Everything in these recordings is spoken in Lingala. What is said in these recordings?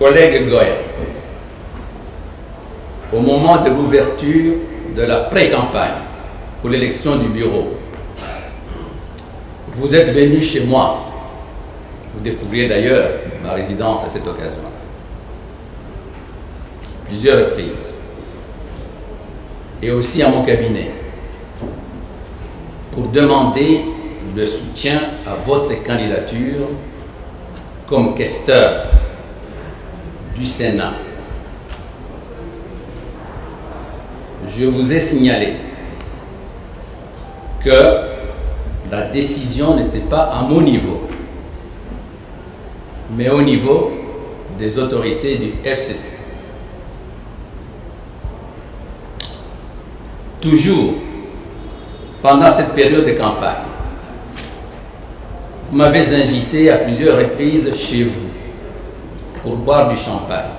Collègue Goya, au moment de l'ouverture de la pré-campagne pour l'élection du bureau, vous êtes venu chez moi. Vous découvriez d'ailleurs ma résidence à cette occasion. Plusieurs reprises. Et aussi à mon cabinet. Pour demander le soutien à votre candidature comme questeur du Sénat. Je vous ai signalé que la décision n'était pas à mon niveau, mais au niveau des autorités du FCC. Toujours, pendant cette période de campagne, vous m'avez invité à plusieurs reprises chez vous pour boire du champagne.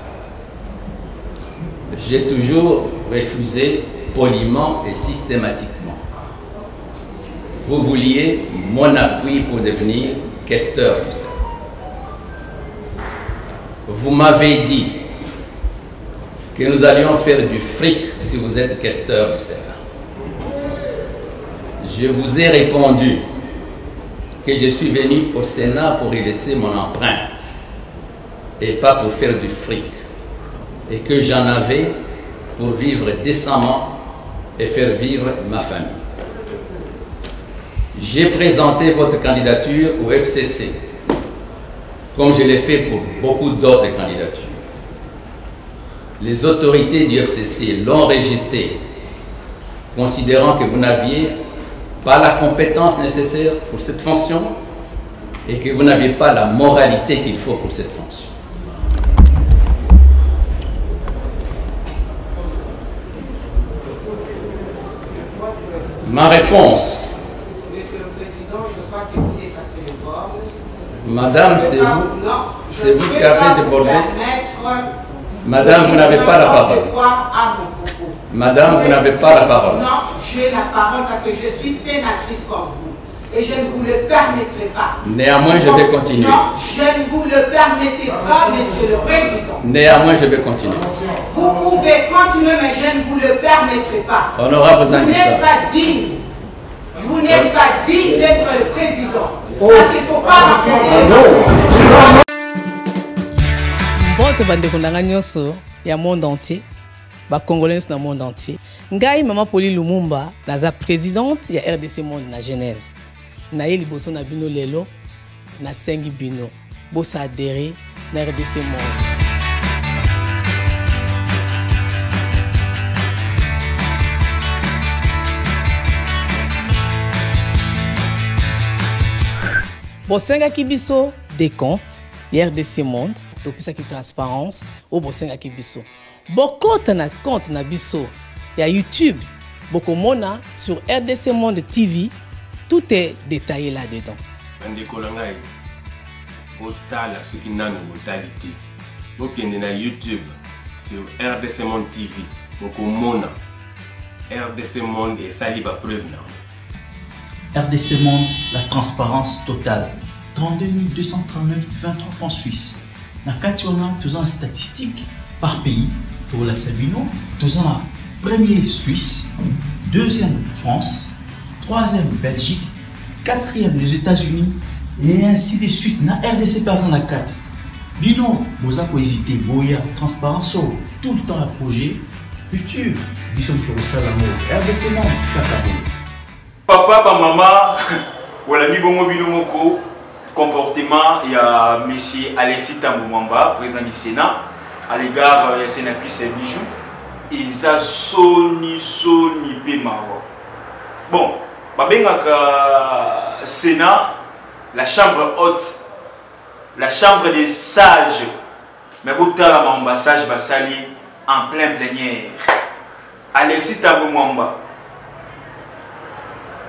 J'ai toujours refusé poliment et systématiquement. Vous vouliez mon appui pour devenir questeur du Sénat. Vous m'avez dit que nous allions faire du fric si vous êtes questeur du Sénat. Je vous ai répondu que je suis venu au Sénat pour y laisser mon empreinte et pas pour faire du fric, et que j'en avais pour vivre décemment et faire vivre ma famille. J'ai présenté votre candidature au FCC, comme je l'ai fait pour beaucoup d'autres candidatures. Les autorités du FCC l'ont rejeté, considérant que vous n'aviez pas la compétence nécessaire pour cette fonction et que vous n'aviez pas la moralité qu'il faut pour cette fonction. Ma réponse. Monsieur le Président, je crois que vous dépassez le bord. Madame, c'est vous. C'est vous qui avez débordé. Madame, vous n'avez pas la parole. Madame, vous n'avez pas la parole. Non, j'ai la parole parce que je suis sénatrice comme vous. Et je ne vous le permettrai pas. Néanmoins, je vais continuer. Non, je ne vous le permettrai pas, Monsieur le Président. Néanmoins, je vais continuer. Vous pouvez continuer, mais je ne vous le permettrai pas. Honorable Zangissa. Vous n'êtes pas digne. Vous n'êtes pas digne d'être le président. Parce qu'il ne faut pas rassurer. Bon, bandeko nanga nyonso ya monde entier, ba congolais dans le monde entier. Ngai Maman Pauline Lumumba, naza présidente ya RDC Monde na Genève. Na ye liboso na bino lelo, na sengi bino. Bosa adhéré na RDC Monde. Bosenga kibiso des comptes, RDC Monde. Donc ça qui transparence au bosenga kibiso. Bokota na compte na biso ya YouTube. Bokomona sur RDC Monde TV. Tout est détaillé là-dedans. Bandeko langai. Botala ce qui n'a de brutalité. Bokende na YouTube sur RDC Monde TV. Bokomona RDC Monde et saliba preuve na. RDC Monde, la transparence totale. 32 239 23 francs suisses. Na Kationa, tous en statistiques par pays. Pour la Sabino, tous en premier Suisse, deuxième France, troisième Belgique, quatrième les États-Unis et ainsi de suite. Na RDC pas en la 4. Bino, vous avez hésité, Boya, transparence, tout le temps à projet, futur, Bison Salamo, RDC Monde, Katabo. Papa, maman, voilà, ni bon mobile moko. Comportement, il y a M. Alexis Tambou Mwamba, président du Sénat, à l'égard de la sénatrice Bijou. Ils ont soni Pemawa. Bon, le Sénat, la chambre haute, la chambre des sages, mais vous avez la Mwamba sage Basali en plein plénière. Alexis Tambou Mwamba,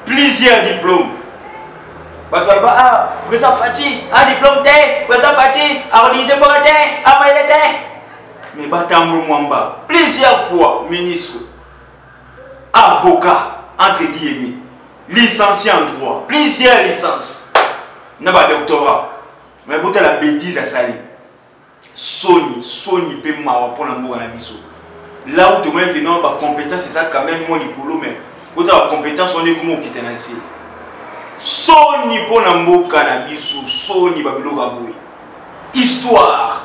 plusieurs diplômes. Ah, président Fati, un diplôme T, président Fati, organisé pour T, après T. Mais Batambo Mwamba, plusieurs fois ministre, avocat, entre guillemets, licencié en droit, plusieurs licences, n'a pas de doctorat. Mais vous avez la bêtise à salir. Sony peut m'avoir pour l'amour à la biso. Là où tu vois que non, ma compétence c'est ça quand même mon nicolo, mais où tu as la compétence on est comme qui t'en a assez. Sony pour l'amour cannabis, Sony babilo gaboui. Histoire.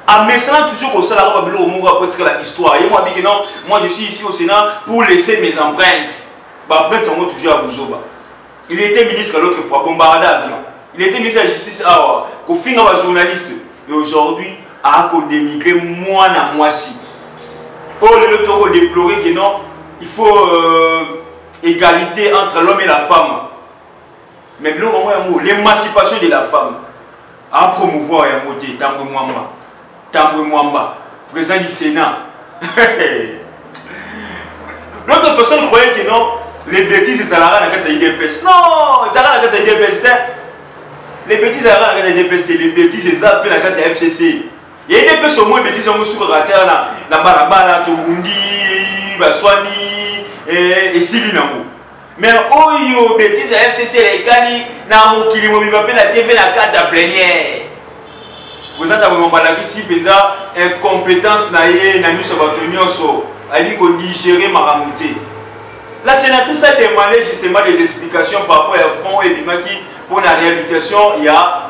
En messant toujours au salaire babilo au monde après la histoire. Et moi dis que non, moi je suis ici au Sénat pour laisser mes empreintes. Bah empreintes sont toujours à Bouzoba. Il était ministre l'autre fois, bombardé d'avion. Il était ministre de la justice à Kofinga va journaliste. Et aujourd'hui, à dénigrer moi na moi si. Oh le taureau déplorer que non, il faut égalité entre l'homme et la femme. Mais l'émancipation de la femme à promouvoir un côté Tambwe Mwamba, président du Sénat. L'autre personne croyait que non, les bêtises c'est la dans la IDPS. Non, c'est la dans la IDPS. Les bêtises c'est la dans la IDPS, les bêtises c'est ça dans la FCC. Il y a des personnes au moins bêtises on sur la terre la Barabara, Tobundi, Baswani et Silinamo. Mais oyo bêtises à FCC les cani na mokili mo bibape na TV na carte à plénière. Vous êtes à mon balaki si penza incompétence na ye na miso batonyoso ali ko digérer maramouté. La sénatrice a demandé justement des explications par rapport à fonds et bimaki pour la réhabilitation il y a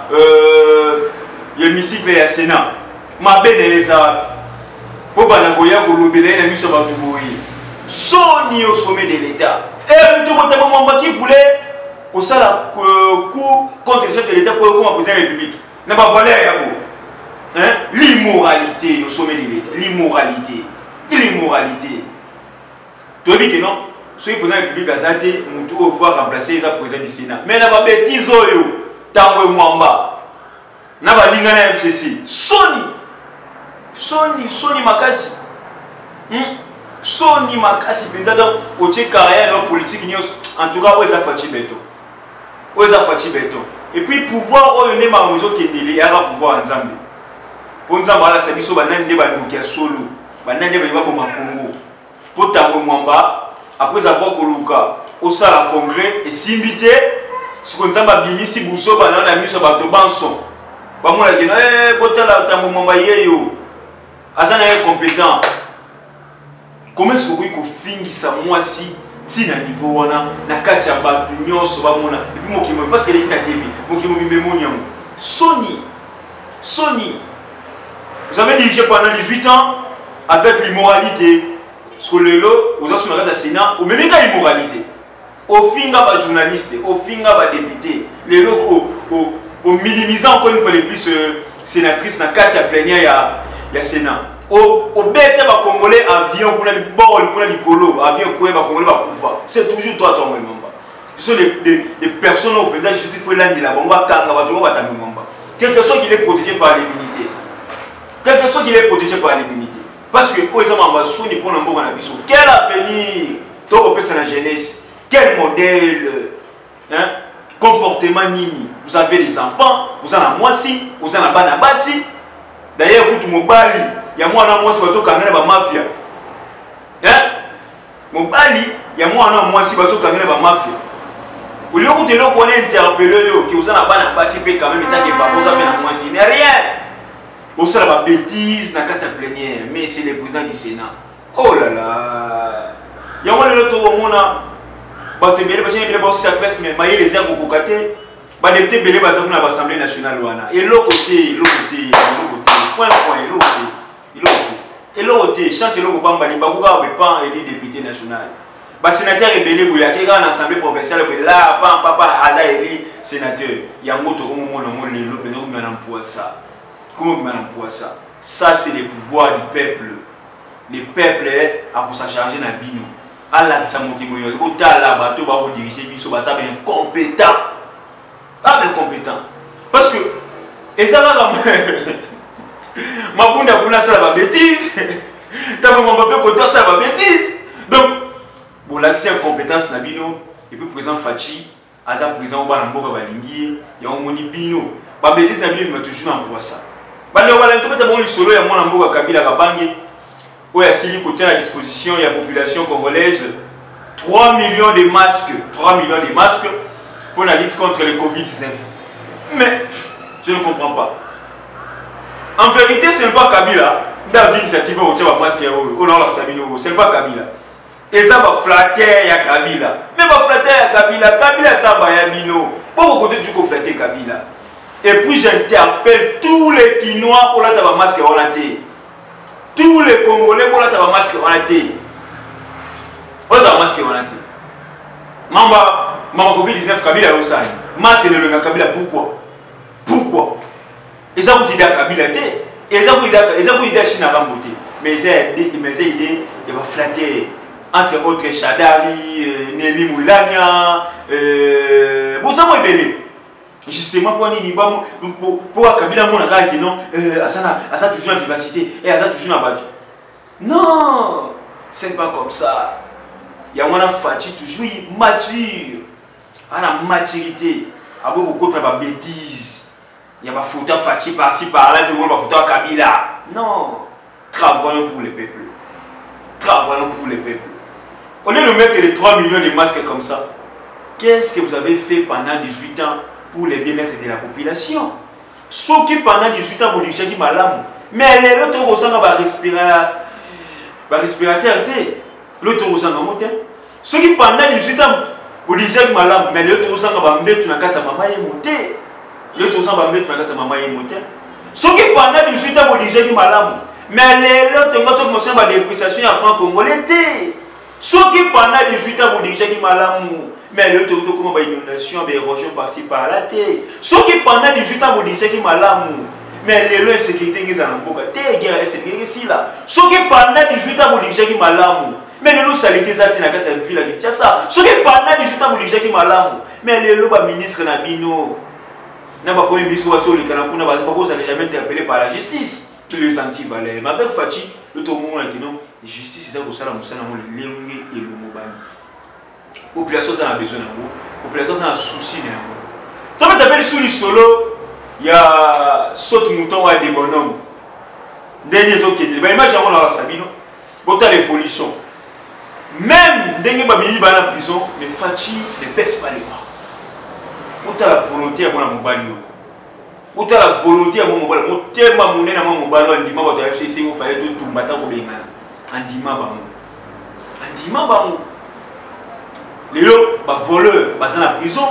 l'hémicycle et le Sénat. Ma beneza pour banagoya ko lobela na miso batuboyi. Sony au sommet de l'État. Et tout le monde qui voulait au salaire coup contre le chef de l'État pour comme président de la République. N'a pas valeur à hein? L'immoralité au sommet de l'État. L'immoralité. L'immoralité. Tu dis que non? Si le président de la République a zaté, nous devons voir remplacer les présidents du Sénat. Mais n'a pas bêtise oyo. Tambwe Mwamba. N'a pas lingana FCC. Sony makasi. Sony makasi penza donc au tché carrière leur politique en tout cas oza fati beto et puis pouvoir oyo ma mozo kendele ya pouvoir nzambe pour nzambe ala sabiso banani nde badokia solo banani nde ba bomba Congo pour Tambwe Mwamba après avoir koluka au sala congrès et simbité ce que nzamba bimisi buso banana na miso bato banso ba mona kena botala Tambwe Mwamba yeyo azana compétent. Comment est-ce que vous pouvez faire moi si tina niveau wana na kati ya batu nyonso ba mona et puis mokimo parce que les na TV mokimo bimemoniam Sony vous avez dirigé pendant 18 ans avec l'immoralité ce que le lot aux anciens de Sénat ou même pas immoralité au finga ba journaliste au finga ba député les lots au minimisant encore une fois les plus sénatrice na kati ya plénière ya Sénat. Au bête va congolais avion pour les bords pour les colo avion quoi va congolais va pouvoir c'est toujours toi ton membre ce sont des personnes au président justifie l'un de la bombe kanga va trouver ta membre quelque chose qui est protégé par l'immunité parce que pour exemple on va Sony pour un bon abisso quel avenir toi on la jeunesse quel modèle hein comportement nini vous avez des enfants vous en avez moi si vous en avez banabasi d'ailleurs vous mobali ya mwana mwasi bazokangana ba mafia mobali ya mwana mwasi bazokangana ba mafia ulio kutelo ko interpeller yo ki usana bana basi pe quand même etake ba boza pe na mwasi mais rien osala ba bêtise na kata plénière mais c'est le président du Sénat oh là là ya mwana le to mona ba te bele ba jene bele ba sa classe mais maye les airs ko kokate ba député bele ba za na ba assemblée nationale wana et l'autre côté point et l'autre chance l'autre bamba ni bakuka ba et député national ba sénateur rebelle boya ke ga na assemblée provinciale là papa aza élu sénateur ya moto comme mon le beno na pour ça comment on ça ça c'est le pouvoir du peuple le peuple a pour sa charger na bino ala sa motimo yo otala bato ba ko diriger biso ba ça incompétent parce que et ça là ma bunda kuna ça va bêtise Tambwe Mwamba peut côté ça va bêtise donc bon l'accès incompétence na bino et puis président Fachi aza président ba na mboka balingi ya omoni bino ba bêtise na bino mais toujours en pour ça ba le wala to peut bon solo ya mwana mboka Kabila Kabange oya sili côté à la disposition ya population congolaise 3 millions de masques pour la lutte contre le Covid-19 mais je ne comprends pas En vérité, ce n'est pas Kabila. Dans l'initiative, on tient masque, on a la Sabino, ce n'est pas Kabila. Et ça va flatter à Kabila. Mais va flatter à Kabila. Kabila, ça va y bino. Pourquoi côté tu peux flatter Kabila? Et puis j'interpelle tous les Kinois pour la tabac masque en la thé. Tous les Congolais pour la tabac masque en la thé. Pour la tabac masque en la thé. Mamba Covid-19 Kabila au sein. Masque de le Kabila, pourquoi? Pourquoi? Et ça vous dit à Kabila thé. Et ça vous dit à Chine à Ramboté. Mais c'est idée, il va flatter. Entre autres Chadari, Némi Moulania, bon ça m'a belé. Justement pour Kabila mon agara qui non, ça toujours la vivacité et ça toujours la bateau. Non, c'est pas comme ça. Il y a une fatigue toujours mature, à la maturité, à beaucoup contre la bêtise. Il y a pas photo fatigue par-ci par-là, tout le monde va photo à Kabila. Non, travaillons pour les peuples. Travaillons pour les peuples. Au lieu de mettre les 3 millions de masques comme ça, qu'est-ce que vous avez fait pendant 18 ans pour les bien-être de la population? Ceux qui pendant 18 ans vous dirigez qui malade, mais les autres ressentent respirateur, l'autre ressent un moteur. Ceux qui pendant 18 ans vous dirigez qui malade, mais les autres ressentent mettre dans la maman et monter. L'autre ressentent mettre dans la maman et monter. Ceux qui pendant 18 ans vous dirigez qui malade, mais les autres ressentent la dépréciation en franc congolais. Ceux qui pendant 18 ans vous dirigez qui malade, mais le tout comme une inondation, des érosions par-ci par-là. Ceux qui pendant 18 ans vous dirigez qui malade, mais les lois de sécurité qui sont en boca, guerre et sécurité ici là. Ceux qui pendant 18 ans vous dirigez qui malade, mais les lois de saleté qui sont en ville qui tient ça. Ceux qui pendant 18 ans vous dirigez qui malade, mais les lois de ministre Nabino, n'a pas premier ministre Ouattara, les Canapou, n'a pas jamais interpellé par la justice. Tous les anti-valets. Mais avec Fati, le tout le monde qui non, justice, c'est ça pour ça, la moussa, le léongue et le mobile. La population a besoin d'un mot, la population a un souci d'un mot. Tant que tu appelles sur le solo, il y a saute mouton ou des bonhommes. Derniers autres qui étaient. Mais imagine, on a la Sabino, pour ta l'évolution. Même dernier babini dans la prison, mais Fati ne baisse pas les bras. Pour ta la volonté à mon mobile. Où tu as la volonté à mon mobile, moi tellement mon à mon mobile, en dimanche, tu as FCC, il fallait tout battre pour bien. En dimanche, les autres, voleurs, sont en prison,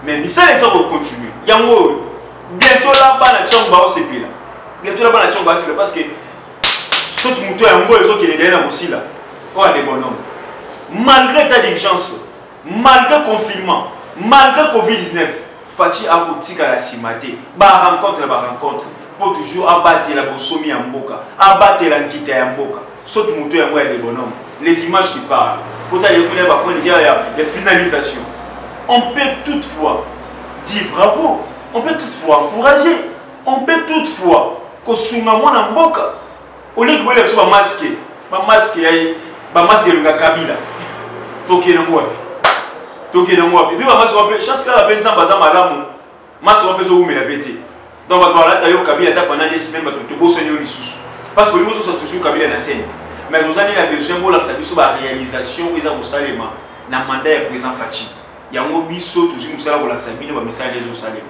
mais ça les autres continuent. Yango, bientôt là-bas, la chambre c'est là. Bientôt là-bas, la chambre c'est parce que ceux qui ont yango, les autres qui sont derrière aussi là. Oh, les bonhommes. Malgré ta diligence, malgré le confinement, malgré le Covid-19, Fati a boutique à la cimate, rencontre pour toujours abattre la bosomi en boca, abattre l'enquête en boca. Sauf que moto est des bonhommes. Les images qui parlent. Pour il y a des finalisations. On peut toutefois dire bravo, on peut toutefois encourager, on peut toutefois que souma en boca. Au lieu que vous soyez masqué, masqué le Kabila. Toké na moi. Toké na moi. Et puis maman se rappelle, chaque fois la peine sans bazar madame, maman se rappelle où me la pété. Donc là tu as eu Kabila pendant des semaines tu bosses sur les sous. Parce que les mots sont toujours Kabila na scène. Mais nous avons la besoin pour la réalisation ils ont salema na mandat du président Fati. Il y a un biso toujours musala pour la sabine ba misala les au salema.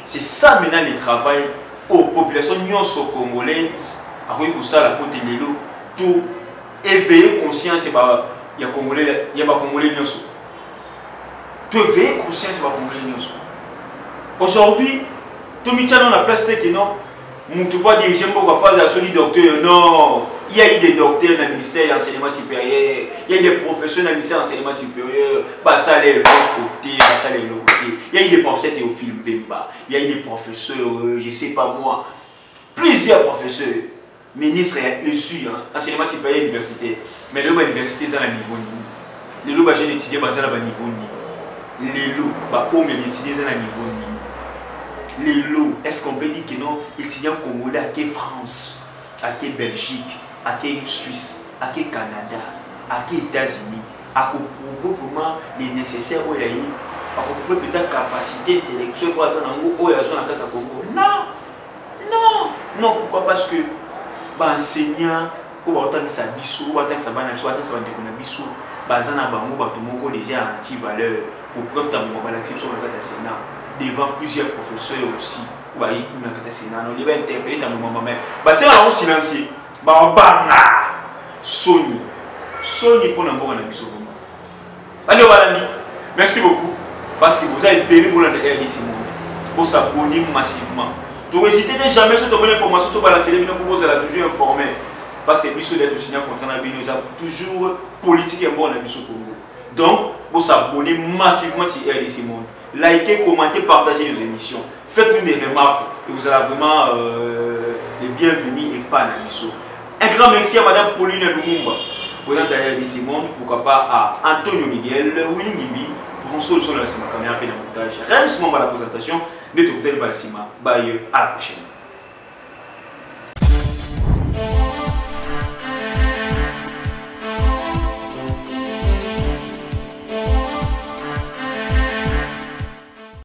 C'est ça maintenant le travail aux populations nyonso congolaises à quoi pour ça la côté lelo tout éveiller conscience et ba il y a congolais il y a pas congolais nyonso. Tout éveiller conscience et ba congolais nyonso. Aujourd'hui tout mi tient dans la place que non mutu pas diriger pour faire la solide docteur non. Il y a eu des docteurs dans le ministère de l'enseignement supérieur, il y a eu des professeurs dans le ministère de l'enseignement supérieur, ça les l'autre côté, ça les l'autre côté. Il y a eu des professeurs Théophile Bemba, il y a eu des professeurs, je ne sais pas moi, plusieurs professeurs, ministres et issus, enseignement supérieur universitaire. Mais l'université, c'est à niveau ni. Les lots, j'ai étudié, c'est à niveau ni. Les lots, hommes étudiés, c'est à niveau ni. Les lots, est-ce qu'on peut dire que non, étudiants congolais à quelle France, à quelle Belgique, à quelle Suisse, à quel Canada, à quels États-Unis, à prouver vraiment les nécessaires où il y a eu, à prouver peut-être capacité intellectuelle pour avoir un casa Congo. Non, non, non, pourquoi? Parce que enseignant, ou autant que ça bisou, ou autant que ça va naître, ou autant que ça va déconner bisou, bazana bango batumoko déjà anti-valeur pour preuve d'un moment l'activité sur le Sénat devant plusieurs professeurs aussi. bah il kuna kata sénat on va interpeller ta maman mais bah tiens on silencieux bah banga Sony pour n'importe quoi biso allez voilà merci beaucoup parce que vous avez payé pour la RDC Monde pour s'abonner massivement donc n'hésitez jamais sur ton information tout balancer les pour vous allez toujours informé parce que biso d'être signé contre la vidéo toujours politique et bon na biso Congo donc pour s'abonner massivement sur RDC Monde likez commentez partagez nos émissions faites-nous des remarques et vous allez vraiment les bienvenus et pas na biso. Un grand merci à Madame Pauline Lumumba, présidente de RDC Monde, pourquoi pas à Antonio Miguel, Winnie Gibi, pour une solution de la CIMA, caméra et montage. Réellement, la présentation de Total Balasima. Bye, à la prochaine.